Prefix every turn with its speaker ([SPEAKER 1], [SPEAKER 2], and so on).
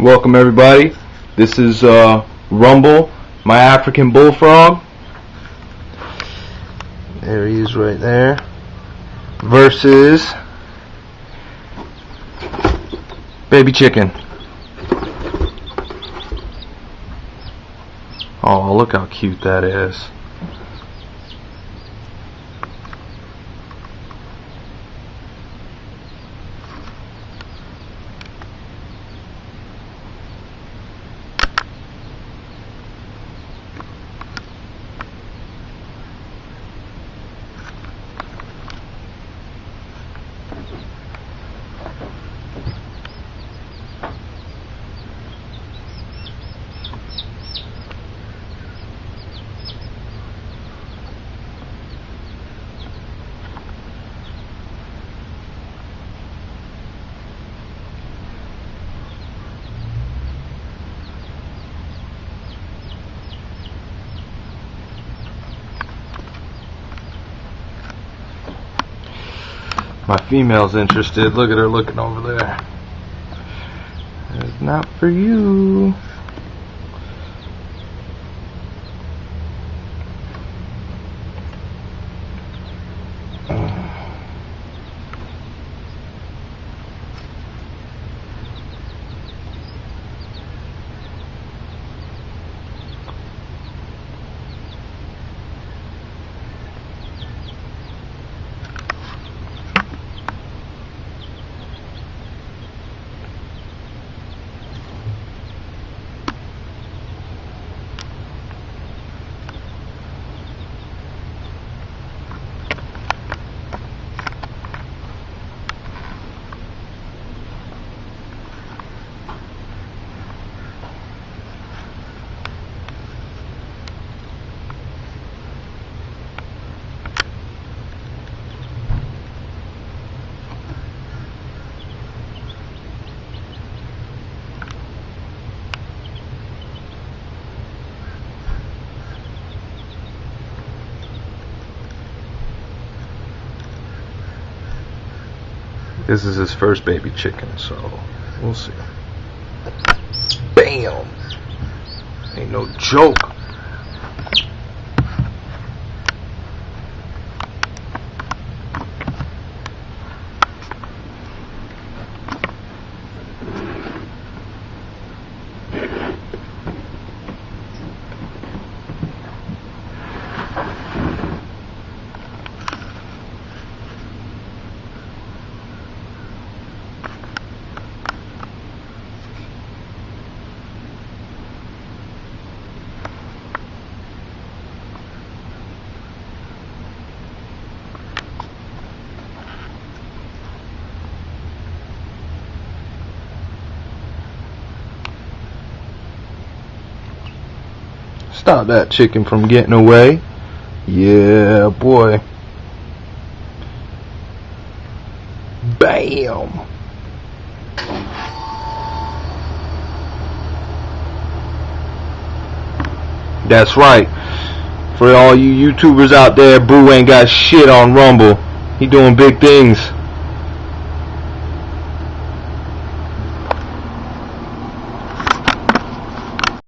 [SPEAKER 1] Welcome everybody. This is Rumble, my African bullfrog. There he is right there. Versus Baby Chicken. Oh, look how cute that is. My female's interested. Look at her looking over there. It's not for you. This is his first baby chicken, so we'll see. Bam! Ain't no joke. Stop that chicken from getting away. Yeah, boy. Bam! That's right. For all you YouTubers out there, Boo ain't got shit on Rumble. He doing big things.